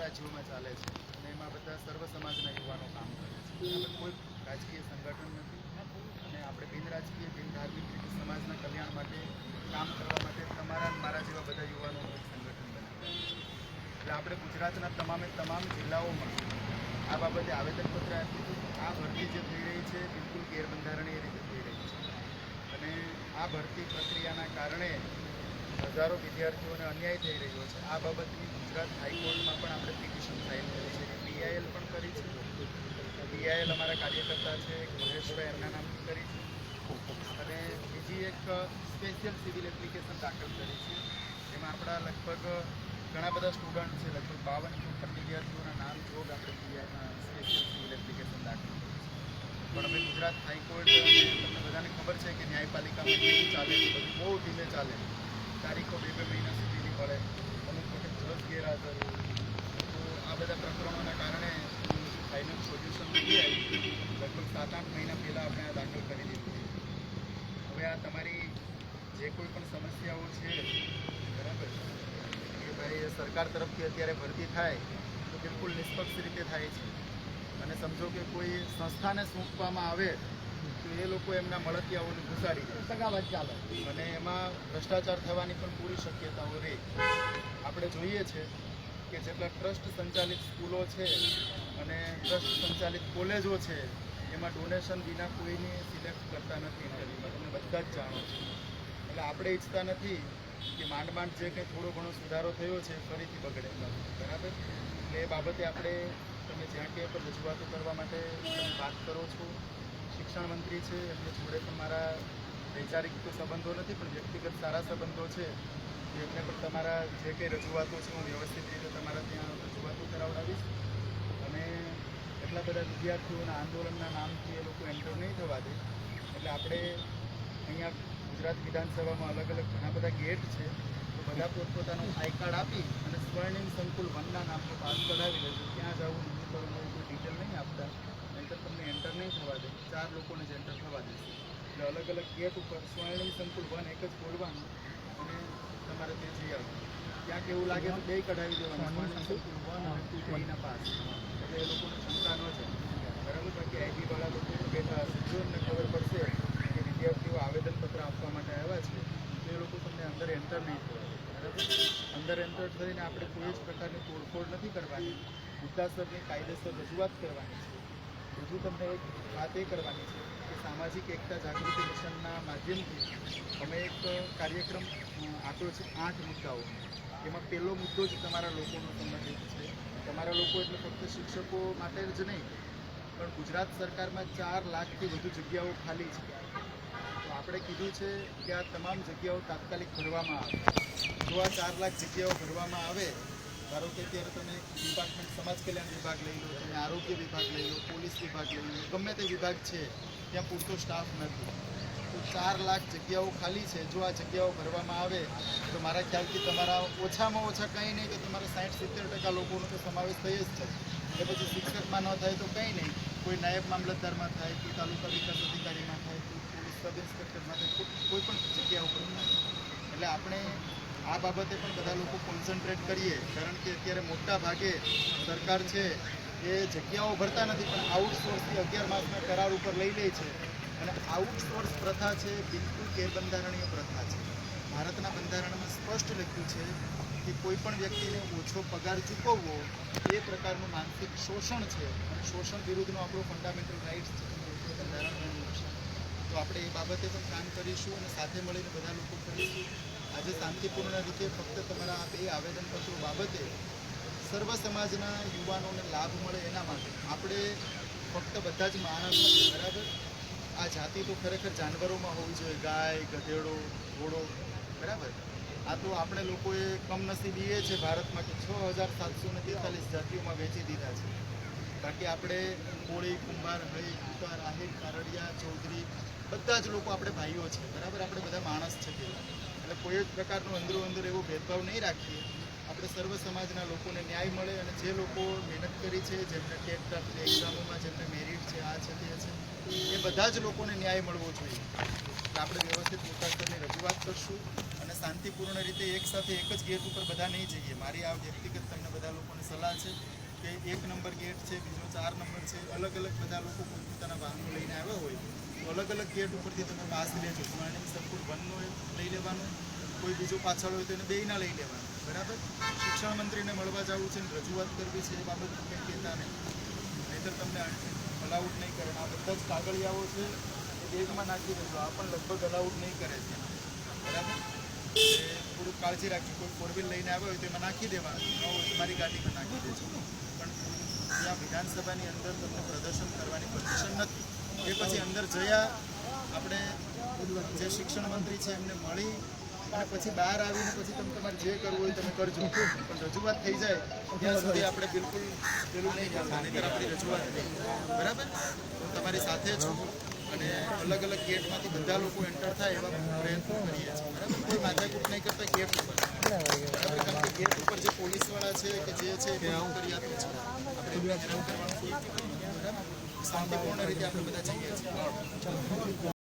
રાજ્યોમાં ચાલે છે અને એમાં બધા સર્વ સમાજના યુવાનો કામ કરે છે. આપણે કોઈ રાજકીય સંગઠન નથી અને આપણે બિન રાજકીય બિન ધાર્મિક રીતે સમાજના કલ્યાણ માટે કામ કરવા માટે તમારા મારા જેવા બધા યુવાનોનું એક સંગઠન બનાવ્યું છે. એટલે આપણે ગુજરાતના તમામ જિલ્લાઓમાં આ બાબતે આવેદનપત્ર આપ્યું હતું. આ ભરતી જે થઈ રહી છે બિલકુલ ગેરબંધારણીય રીતે થઈ રહી છે અને આ ભરતી પ્રક્રિયાના કારણે હજારો વિદ્યાર્થીઓને અન્યાય થઈ રહ્યો છે. આ બાબતની ગુજરાત હાઈકોર્ટમાં પણ આપણે પિટિશન ફાઇલ કરી છે, PIL પણ કરી છે. PIL અમારા કાર્યકર્તા છે મહેશભાઈ એમના નામથી કરી છે અને બીજી એક સ્પેશિયલ સિવિલ એપ્લિકેશન દાખલ કરી છે. એમાં આપણા લગભગ ઘણા બધા સ્ટુડન્ટ છે, લગભગ 52 વિદ્યાર્થીઓના નામ જોગ આપણે સ્પેશિયલ સિવિલ એપ્લિકેશન દાખલ કરી છે. પણ અમે ગુજરાત હાઈકોર્ટ તમને બધાને ખબર છે કે ન્યાયપાલિકામાં કેવું ચાલે છે, બધું બહુ ધીમે ચાલે, તારીખો 2 મહિના સુધીની મળે, અમુક વખત જજ ગેરહાજર હોય. તો આ બધા પ્રકરણોના કારણે ફાઇનલ સોલ્યુશન નથી આવ્યું. લગભગ 7-8 મહિના પહેલાં આપણે આ દાખલ કરી દીધું. હવે આ તમારી જે કોઈ પણ સમસ્યાઓ છે બરાબર કે ભાઈ સરકાર તરફથી અત્યારે ભરતી થાય તો બિલકુલ નિષ્પક્ષ રીતે થાય છે અને સમજો કે કોઈ સંસ્થાને સોંપવામાં આવે તો એ લોકો એમના મળતિયાઓને ઘુસાડી દે, સગાવત ચાલે અને એમાં ભ્રષ્ટાચાર થવાની પણ પૂરી શક્યતાઓ રહે. આપણે જોઈએ છે કે જેટલા ટ્રસ્ટ સંચાલિત સ્કૂલો છે અને ટ્રસ્ટ સંચાલિત કોલેજો છે એમાં ડોનેશન વિના કોઈને સિલેક્ટ કરતા નથી ઇન્ટરવ્યુમાં, તમે બધા જ જાણો છો. એટલે આપણે ઈચ્છતા નથી કે માંડ જે કંઈ થોડો ઘણો સુધારો થયો છે ફરીથી બગડે, બરાબર. એટલે એ બાબતે આપણે તમે જ્યાં ક્યાંય પણ રજૂઆતો કરવા માટે તમે વાત કરો છો. શિક્ષણ મંત્રી છે એમને જોડે પણ મારા વૈચારિક તો સંબંધો નથી પણ વ્યક્તિગત સારા સંબંધો છે. એમને પણ તમારા જે કંઈ રજૂઆતો છે હું વ્યવસ્થિત રીતે તમારા ત્યાં રજૂઆતો કરાવડાવીશ અને એટલા બધા વિદ્યાર્થીઓના આંદોલનના નામથી એ લોકો એન્ટર નહીં થવા દે. એટલે આપણે અહીંયા ગુજરાત વિધાનસભામાં અલગ અલગ ઘણા બધા ગેટ છે, તો બધા પોતપોતાનું આઈ કાર્ડ આપી અને સ્વર્ણિમ સંકુલ 1ના નામનો પાસ કઢાવી લેજો. ત્યાં જવું નહીં કરવું કોઈ ડિટેલ નહીં આપતા, નહીંતર તમને એન્ટર નહીં થવા દે. 4 લોકોને જ એન્ટર થવા દેશે. એટલે અલગ અલગ ગેટ ઉપર સ્વર્ણિમ સંકુલ 1 એક જ બોલવાનું અને તમારે તે જઈ આવવું. ક્યાંક એવું લાગે તો 2 કઢાવી દેવાનું, સ્વર્ણિમ સંકુલ 1 અને 2 3ના પાસ, એટલે એ લોકોને શંકા ન જાય, બરાબર. બાકી આઈટીવાળા લોકો બેઠા હશે, જો એમને ખબર પડશે કે વિદ્યાર્થીઓ આવેદનપત્ર આપવા માટે આવ્યા છે તો એ લોકો તમને અંદર એન્ટર નહીં થવા દે, બરાબર. અંદર એન્ટર થઈને આપણે કોઈ જ પ્રકારની તોડફોડ નથી કરવાની, મુદ્દાસરની કાયદેસર રજૂઆત કરવાની છે. બીજું તમને એક વાત એ કરવાની છે કે સામાજિક એકતા જાગૃતિ મિશનના માધ્યમથી અમે એક કાર્યક્રમ આપ્યો છે 8 મુદ્દાઓ. એમાં પહેલો મુદ્દો જ તમારા લોકોનો સંબંધિત છે. તમારા લોકો એટલે ફક્ત શિક્ષકો માટે જ નહીં પણ ગુજરાત સરકારમાં 4 લાખથી વધુ જગ્યાઓ ખાલી છે. તો આપણે કીધું છે કે આ તમામ જગ્યાઓ તાત્કાલિક ભરવામાં આવે. જો આ 4 લાખ જગ્યાઓ ભરવામાં આવે, ધારો કે અત્યારે તમે ડિપાર્ટમેન્ટ સમાજ કલ્યાણ વિભાગ લઈ લો, તમે આરોગ્ય વિભાગ લઈ લો, પોલીસ વિભાગ લઈ લો, ગમે તે વિભાગ છે ત્યાં પૂરતો સ્ટાફ નથી. તો 4 લાખ જગ્યાઓ ખાલી છે. જો આ જગ્યાઓ ભરવામાં આવે તો મારા ખ્યાલથી તમારા ઓછામાં ઓછા કંઈ નહીં તો તમારા 60-70% લોકોનો તો સમાવેશ થઈ જ જાય. એટલે પછી શિક્ષકમાં ન થાય તો કંઈ નહીં, કોઈ નાયબ મામલતદારમાં થાય, કોઈ તાલુકા વિકાસ અધિકારીમાં થાય, કોઈ પોલીસ સબ ઇન્સ્પેક્ટરમાં થાય, કોઈ પણ જગ્યા ઉપર થાય. એટલે આપણે આ બાબતે પણ બધા લોકો કોન્સન્ટ્રેટ કરીએ, કારણ કે અત્યારે મોટા ભાગે સરકાર છે એ જગ્યાઓ ભરતા નથી પણ આઉટસોર્સથી 11 માસના કરાર ઉપર લઈ લે છે અને આઉટસોર્સ પ્રથા છે બિલકુલ ગેરબંધારણીય પ્રથા છે. ભારતના બંધારણમાં સ્પષ્ટ લખ્યું છે કે કોઈ પણ વ્યક્તિને ઓછો પગાર ચૂકવવો એ પ્રકારનું માનસિક શોષણ છે અને શોષણ વિરુદ્ધનો આપણો ફંડામેન્ટલ રાઇટ્સ છે, બંધારણનું. તો આપણે એ બાબતે પણ કામ કરીશું અને સાથે મળીને બધા લોકો કરીશું. આજે શાંતિપૂર્ણ રીતે ફક્ત તમારા આ 2 આવેદનપત્રો બાબતે સર્વ સમાજના યુવાનોને લાભ મળે એના માટે આપણે ફક્ત બધા જ માણસ નથી, બરાબર. આ જાતિ તો ખરેખર જાનવરોમાં હોવી જોઈએ, ગાય, ગધેડો, ઘોડો, બરાબર. આ તો આપણે લોકોએ કમનસીબી એ છે ભારતમાં કે 6743 જાતિઓમાં વેચી દીધા છે. બાકી આપણે કોળી, કુંભાર, હઈ, કુતાર, આહિર, કારડિયા, ચૌધરી બધા જ લોકો આપણે ભાઈઓ છે, બરાબર. આપણે બધા માણસ છે પહેલાં. એટલે કોઈ જ પ્રકારનો અંદર એવો ભેદભાવ નહીં રાખીએ. આપણે સર્વ સમાજના લોકોને ન્યાય મળે અને જે લોકો મહેનત કરી છે, જેમને ટેટ એક્ઝામોમાં જેમને મેરિટ છે, આ છે, તે છે, એ બધા જ લોકોને ન્યાય મળવો જોઈએ. એટલે આપણે વ્યવસ્થિત મુદ્દાસરની રજૂઆત કરશું અને શાંતિપૂર્ણ રીતે એક સાથે એક જ ગેટ ઉપર બધા નહીં જઈએ. મારી આ વ્યક્તિગત તમને બધા લોકોને સલાહ છે કે 1 નંબર ગેટ છે, બીજો 4 નંબર છે, અલગ અલગ બધા લોકો પોતાના વાહનો લઈને આવ્યા હોય તો અલગ અલગ ગેટ ઉપરથી તમે પાસ લેજો. સ્વર્ણિમ સંકુલ 1નો લઈ લેવાનું, કોઈ બીજો પાછળ હોય તો એને બેયના લઈ લેવાનું. બરાબર. શિક્ષણ મંત્રીને મળવા જવું છે ને રજૂઆત કરવી છે એ બાબત કંઈ કહેતા નહીં, નહીંતર તમને અલાઉડ નહીં કરે. આ બધા જ કાગળિયાઓ છે એ બેગમાં નાખી દેજો. આ પણ લગભગ અલાઉડ નહીં કરે છે. બરાબર. થોડુંક કાળજી રાખજો. કોઈ 4 વ્હીલ લઈને આવ્યો હોય તો એમાં નાખી દેવાનું, ન હોય તો મારી ગાડીમાં નાખી દેજો. પણ ત્યાં વિધાનસભાની અંદર તમને પ્રદર્શન કરવાની પરમિશન નથી. એ પછી અંદર જયા આપણે જે શિક્ષણ મંત્રી છે એમને મળી અને પછી બહાર આવીને પછી તમે તમારે જે કરવું હોય તમે કરજો. પણ રજૂઆત થઈ જાય ત્યાં સુધી આપણે બિલકુલ પેલું નહીં કરતા, નહીંતર આપણી રજૂઆત નહીં. બરાબર. હું તમારી સાથે છું અને અલગ અલગ ગેટમાંથી બધા લોકો એન્ટર થાય એવા પ્રયત્નો કરીએ છીએ. બરાબર. કોઈ માથાકૂટ નહીં કરતા ગેટ ઉપર. બરાબર. કારણ કે ગેટ ઉપર જે પોલીસવાળા છે કે જે છે એ બહુ કરી આપે છે. આપણે હેરાન કરવાનું કોઈ બરાબર. શાંતિપૂર્ણ રીતે આપણે બધા જઈએ છીએ.